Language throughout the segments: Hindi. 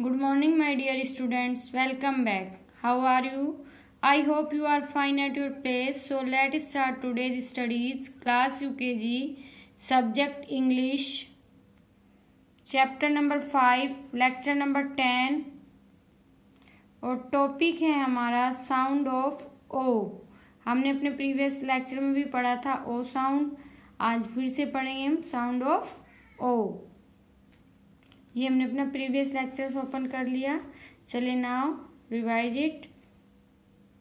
Good morning, my dear students. Welcome back. How are you? I hope you are fine at your place. So let's start today's studies. Class UKG, subject English, chapter number 5, lecture number 10 और टॉपिक है हमारा साउंड ऑफ ओ। हमने अपने प्रीवियस लेक्चर में भी पढ़ा था ओ साउंड, आज फिर से पढ़ेंगे हम साउंड ऑफ ओ। ये हमने अपना प्रीवियस लेक्चर्स ओपन कर लिया। चलिए now revise it.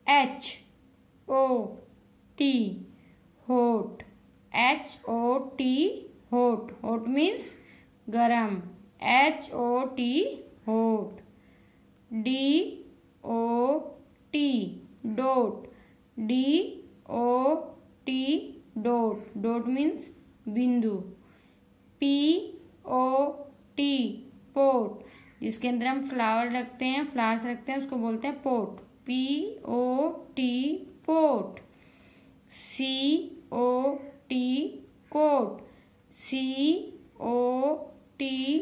H O T hot, H O T hot, hot means गरम, H O T hot. D O T dot, D O T dot, dot means बिंदु। पी ओ टी पोट, जिसके अंदर हम फ्लावर रखते हैं, फ्लावर्स रखते हैं, उसको बोलते हैं pot. P O T pot. C O T cot, C O T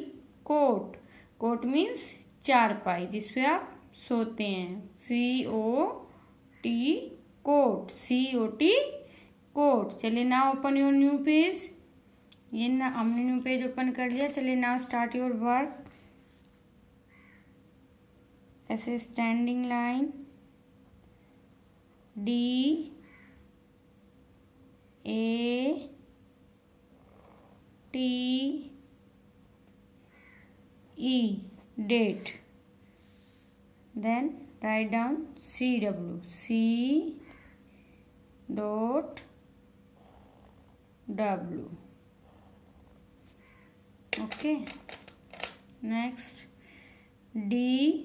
cot, cot means चारपाई जिसपे आप सोते हैं। C O T cot, C O T cot. चलिए now open your new page. ये ना हमने न्यू पेज ओपन कर लिया। चलिए नाउ स्टार्ट योर वर्क। ऐसे standing line, D A T E date, then write down C W, C dot W. Okay, next D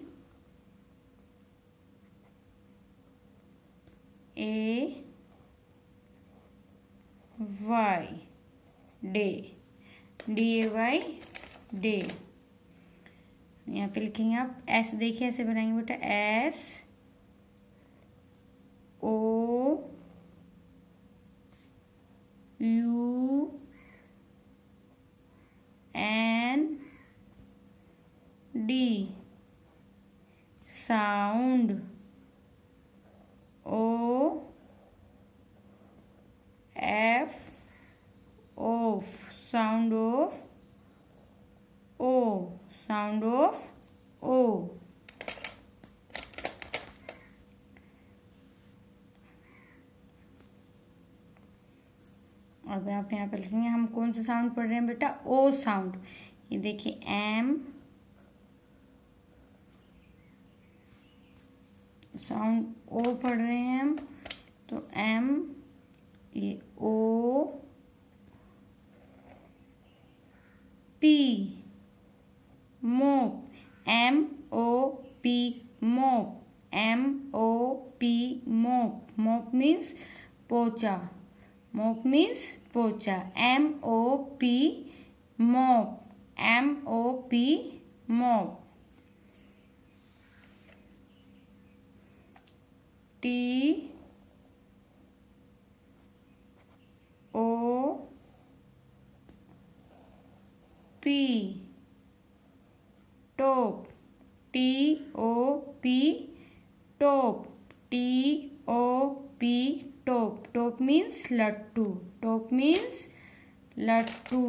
A Y day, D A Y day. यहाँ पे लिखेंगे आप एस, देखिए ऐसे बनाएंगे बेटा, S O U N D, sound. O F of, sound of O, sound of O. अब आप यहाँ पे लिखेंगे हम कौन सा साउंड पढ़ रहे हैं बेटा, ओ साउंड। ये देखिए एम साउंड ओ पढ़ रहे हैं हम, तो एम, ये O P mop, M O P mop, M O P mop, mop means पोचा, मोप मीन्स पोचा। M O P mop, M O P mop. T O P top, T O P top, T O P top, top means लट्टू, टोप मीन्स लट्टू।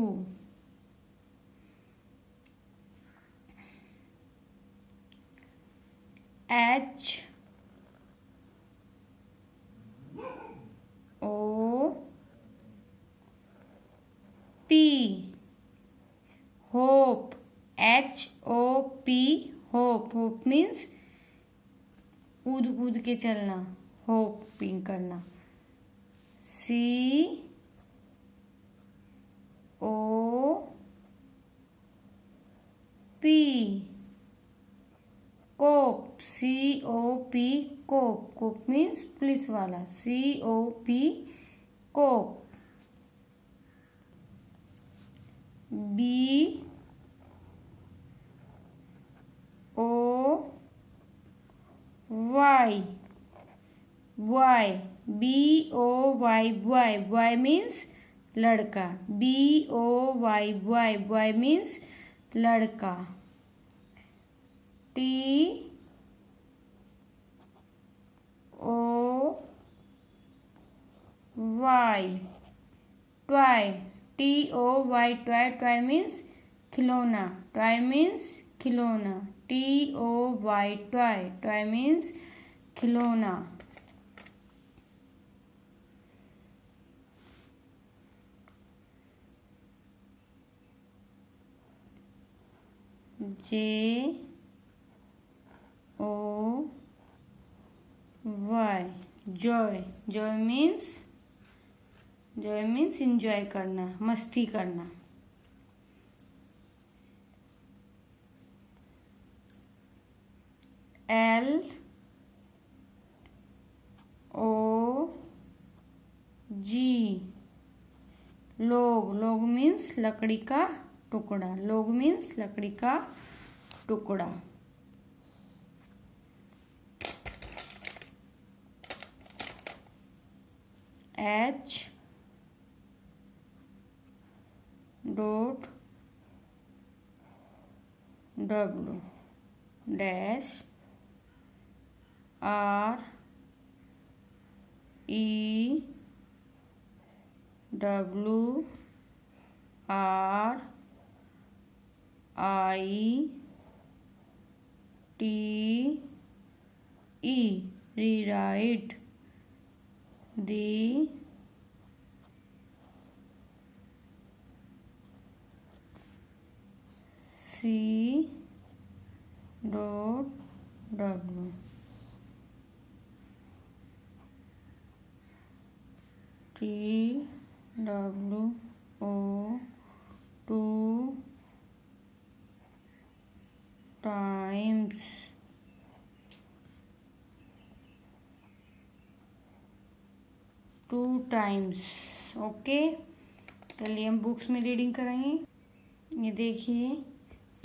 H O P hop, H O P hop, hop means कूद कूद के चलना, होपिंग करना। C O P cop, C O P कोप, कोप मीन्स पुलिस वाला, C O P cop. B O Y boy, B O Y boy, boy means लड़का, B O Y boy, boy means लड़का। Toy, toy, TOY, toy, toy means खिलौना, टॉय मीन्स खिलौना, TOY, टॉय, टॉय मीन्स खिलौना। JOY, joy, joy means enjoy करना, मस्ती करना। LOG, लोग, लोग मीन्स लकड़ी का टुकड़ा, लोग मीन्स लकड़ी का टुकड़ा। HW dash REWRITE, rewrite, the CW, TWO, 2 times, okay. चलिए हम बुक्स में रीडिंग कराएंगे। ये देखिए,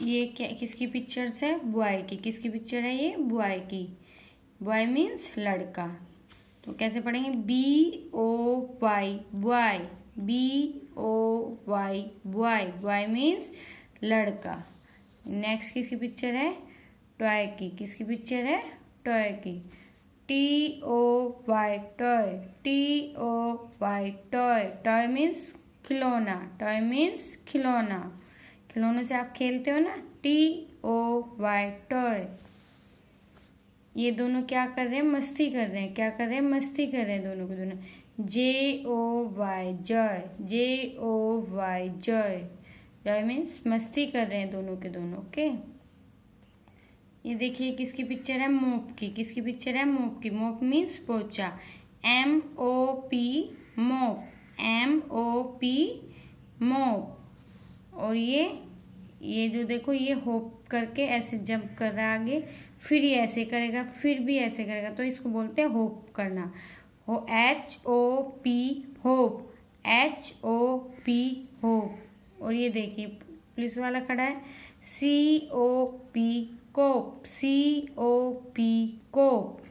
ये क्या, किसकी पिक्चर्स है? बॉय की। किसकी पिक्चर है ये? बॉय की। बॉय मीन्स लड़का। तो कैसे पढ़ेंगे? BOY, boy, BOY, boy, boy means लड़का। नेक्स्ट किसकी पिक्चर है? टॉय की। किसकी पिक्चर है? टॉय की। TOY, toy, TOY, toy, toy means खिलौना, टॉय मीन्स खिलौना। खिलौनों से आप खेलते हो ना, TOY, टॉय। ये दोनों क्या कर रहे हैं? मस्ती कर रहे हैं। क्या कर रहे हैं? मस्ती कर रहे हैं दोनों के दोनों। JOY, Joy, JOY, joy, joy means मस्ती कर रहे हैं दोनों के दोनों, ओके। ये देखिए, किसकी पिक्चर है? मोप की। किसकी पिक्चर है? मोप की। मोप मीन्स पोचा, MOP, मोप, MOP, मोप। और ये जो देखो, ये होप करके ऐसे जंप कर रहा है आगे, फिर ये ऐसे करेगा, फिर भी ऐसे करेगा, तो इसको बोलते हैं होप करना। HOP, hope, HOP, hope. और ये देखिए, पुलिस वाला खड़ा है, COP, कोप, COP, कोप।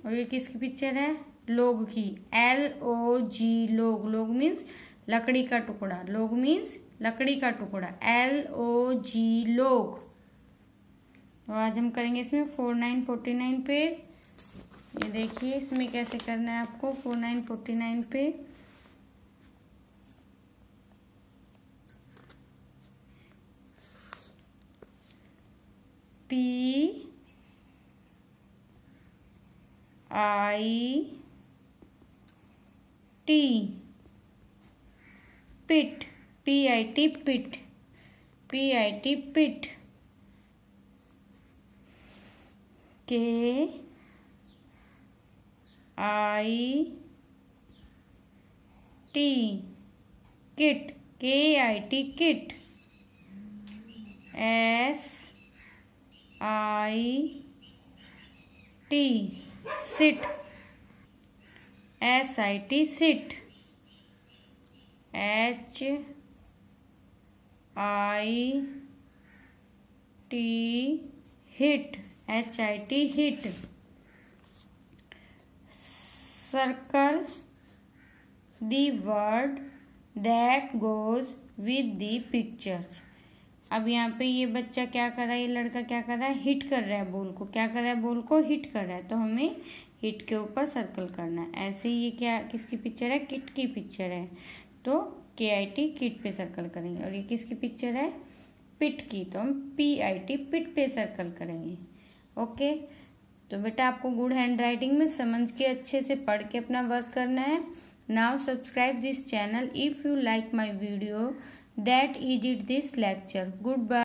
और ये किसकी पिक्चर है? लोग की, LOG, लोग, लोग मीन्स लकड़ी का टुकड़ा, लोग मीन्स लकड़ी का टुकड़ा, LOG, लोग। तो आज हम करेंगे इसमें 49, 49 पे। ये देखिए, इसमें कैसे करना है आपको 49, 49 पे। PIT, pit, PIT, pit, PIT, pit. KIT, kit, KIT, kit. SIT, sit, SIT, sit. HIT, hit, HIT, hit. Circle the word that goes with the pictures। अब यहाँ पे ये बच्चा क्या कर रहा है? ये लड़का क्या कर रहा है? हिट कर रहा है बॉल को। क्या कर रहा है? बॉल को हिट कर रहा है। तो हमें हिट के ऊपर सर्कल करना है। ऐसे ही ये क्या किसकी पिक्चर है, किट की पिक्चर है, तो KIT किट पे सर्कल करेंगे। और ये किसकी पिक्चर है, पिट की, तो हम PIT पिट पे सर्कल करेंगे। ओके, तो बेटा आपको गुड हैंड राइटिंग में समझ के अच्छे से पढ़ के अपना वर्क करना है। Now subscribe this channel if you like my video that is it this lecture. Good bye.